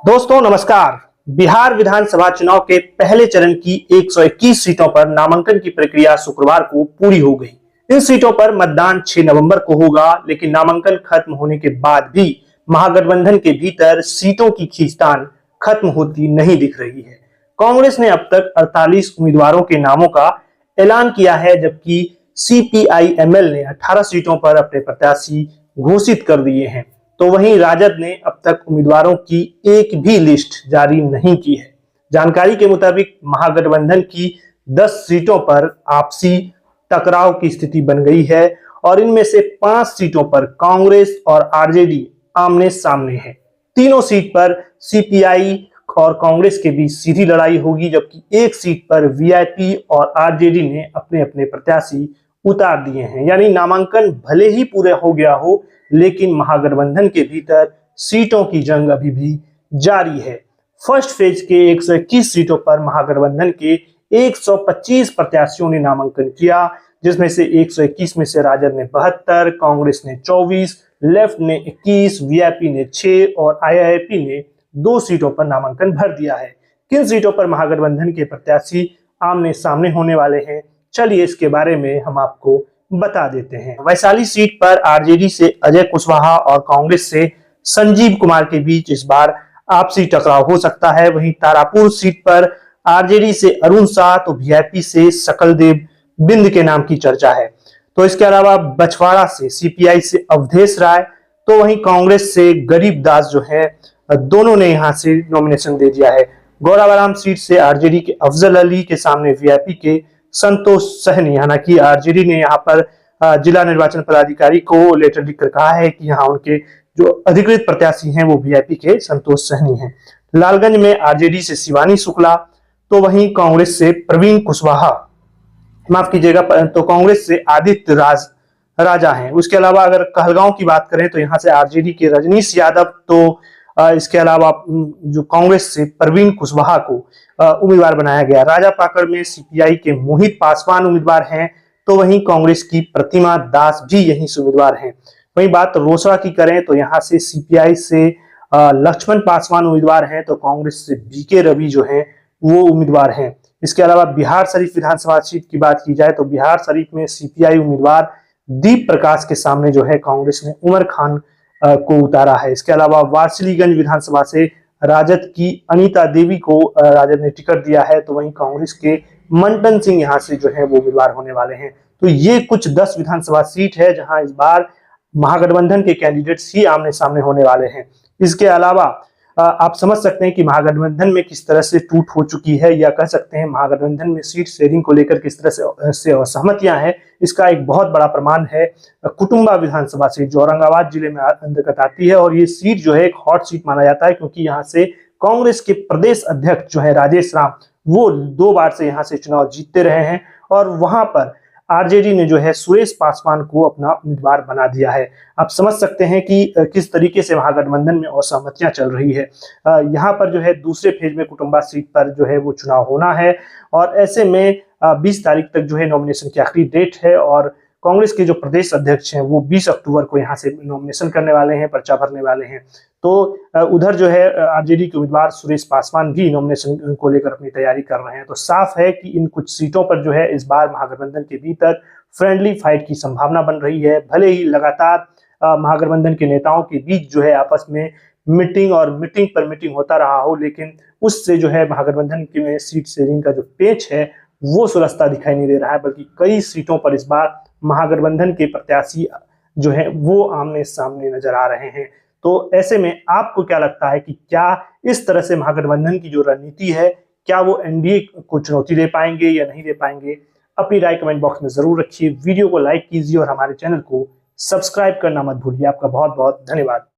दोस्तों नमस्कार। बिहार विधानसभा चुनाव के पहले चरण की 121 सीटों पर नामांकन की प्रक्रिया शुक्रवार को पूरी हो गई। इन सीटों पर मतदान 6 नवंबर को होगा, लेकिन नामांकन खत्म होने के बाद भी महागठबंधन के भीतर सीटों की खींचतान खत्म होती नहीं दिख रही है। कांग्रेस ने अब तक 48 उम्मीदवारों के नामों का ऐलान किया है, जबकि सीपीआई-एमएल ने 18 सीटों पर अपने प्रत्याशी घोषित कर दिए हैं। तो वहीं राजद ने अब तक उम्मीदवारों की एक भी लिस्ट जारी नहीं की है। जानकारी के मुताबिक महागठबंधन की 10 सीटों पर आपसी टकराव की स्थिति बन गई है और इनमें से 5 सीटों पर कांग्रेस और आरजेडी आमने सामने है। तीनों सीट पर सीपीआई और कांग्रेस के बीच सीधी लड़ाई होगी, जबकि एक सीट पर वीआईपी और आरजेडी ने अपने अपने प्रत्याशी उतार दिए हैं। यानी नामांकन भले ही पूरा हो गया हो, लेकिन महागठबंधन के भीतर सीटों की जंग अभी भी जारी है। फर्स्ट फेज के 121 सीटों पर महागठबंधन के 125 प्रत्याशियों ने नामांकन किया, जिसमें से 121 में से राजद ने 72, कांग्रेस ने 24, लेफ्ट ने 21, वीआईपी ने 6 और आईआईपी ने 2 सीटों पर नामांकन भर दिया है। किन सीटों पर महागठबंधन के प्रत्याशी आमने सामने होने वाले हैं, चलिए इसके बारे में हम आपको बता देते हैं। वैशाली सीट पर आरजेडी से अजय कुशवाहा और कांग्रेस से संजीव कुमार के बीच इस बार आपसी टकराव हो सकता है। वहीं तारापुर सीट पर आरजेडी से अरुण शाह तो वीआईपी से सकलदेव बिंद के नाम की चर्चा है। तो इसके अलावा बछवाड़ा से सीपीआई से अवधेश राय, तो वहीं कांग्रेस से गरीब दास जो है, दोनों ने यहां से नॉमिनेशन दे दिया है। गौराबराम सीट से आरजेडी के अफजल अली के सामने वीआईपी के संतोष सहनी, हालांकि आरजेडी ने यहाँ पर जिला निर्वाचन पदाधिकारी को लेटर लिखकर कहा है कि यहाँ उनके जो अधिकृत प्रत्याशी हैं वो वीआईपी के संतोष सहनी हैं। लालगंज में आरजेडी से शिवानी शुक्ला, तो वहीं कांग्रेस से प्रवीण कुशवाहा, माफ कीजिएगा, तो कांग्रेस से आदित्य राजा हैं। उसके अलावा अगर कहलगांव की बात करें तो यहाँ से आरजेडी के रजनीश यादव, तो इसके अलावा जो कांग्रेस से प्रवीण कुशवाहा को उम्मीदवार बनाया गया। राजा पाकड़ में सीपीआई के मोहित पासवान उम्मीदवार हैं, तो वहीं कांग्रेस की प्रतिमा दास भी यहीं से उम्मीदवार हैं। वहीं बात रोसड़ा की करें तो यहाँ से सीपीआई से लक्ष्मण पासवान उम्मीदवार हैं, तो कांग्रेस से बीके रवि जो है वो उम्मीदवार हैं। इसके अलावा बिहार शरीफ विधानसभा सीट की बात की जाए तो बिहार शरीफ में सीपीआई उम्मीदवार दीप प्रकाश के सामने जो है कांग्रेस ने उमर खान को उतारा है। इसके अलावा वारसिलीगंज विधानसभा से राजद की अनीता देवी को राजद ने टिकट दिया है, तो वहीं कांग्रेस के मंटन सिंह यहाँ से जो है वो उम्मीदवार होने वाले हैं। तो ये कुछ 10 विधानसभा सीट है जहां इस बार महागठबंधन के कैंडिडेट्स ही आमने सामने होने वाले हैं। इसके अलावा आप समझ सकते हैं कि महागठबंधन में किस तरह से टूट हो चुकी है, या कह सकते हैं महागठबंधन में सीट शेयरिंग को लेकर किस तरह से असहमतियां हैं। इसका एक बहुत बड़ा प्रमाण है कुटुंबा विधानसभा सीट, जो औरंगाबाद जिले में अंतर्गत आती है। और ये सीट जो है एक हॉट सीट माना जाता है, क्योंकि यहाँ से कांग्रेस के प्रदेश अध्यक्ष जो है राजेश राम, वो 2 बार से यहाँ से चुनाव जीतते रहे हैं और वहां पर आरजेडी ने जो है सुरेश पासवान को अपना उम्मीदवार बना दिया है। आप समझ सकते हैं कि किस तरीके से महागठबंधन में असहमतियां चल रही है। यहाँ पर जो है दूसरे फेज में कुटुंबा सीट पर जो है वो चुनाव होना है, और ऐसे में 20 तारीख तक जो है नॉमिनेशन की आखिरी डेट है, और कांग्रेस के जो प्रदेश अध्यक्ष हैं वो 20 अक्टूबर को यहाँ से नॉमिनेशन करने वाले हैं, पर्चा भरने वाले हैं। तो उधर जो है आरजेडी के उम्मीदवार सुरेश पासवान भी नॉमिनेशन को लेकर अपनी तैयारी कर रहे हैं। तो साफ है कि इन कुछ सीटों पर जो है इस बार महागठबंधन के भीतर फ्रेंडली फाइट की संभावना बन रही है। भले ही लगातार महागठबंधन के नेताओं के बीच जो है आपस में मीटिंग और मीटिंग पर मीटिंग होता रहा हो, लेकिन उससे जो है महागठबंधन की सीट शेयरिंग का जो पेच है वो सुलझता दिखाई नहीं दे रहा है, बल्कि कई सीटों पर इस बार महागठबंधन के प्रत्याशी जो है वो आमने सामने नजर आ रहे हैं। तो ऐसे में आपको क्या लगता है कि क्या इस तरह से महागठबंधन की जो रणनीति है, क्या वो एनडीए को चुनौती दे पाएंगे या नहीं दे पाएंगे? अपनी राय कमेंट बॉक्स में जरूर रखिए। वीडियो को लाइक कीजिए और हमारे चैनल को सब्सक्राइब करना मत भूलिए। आपका बहुत बहुत धन्यवाद।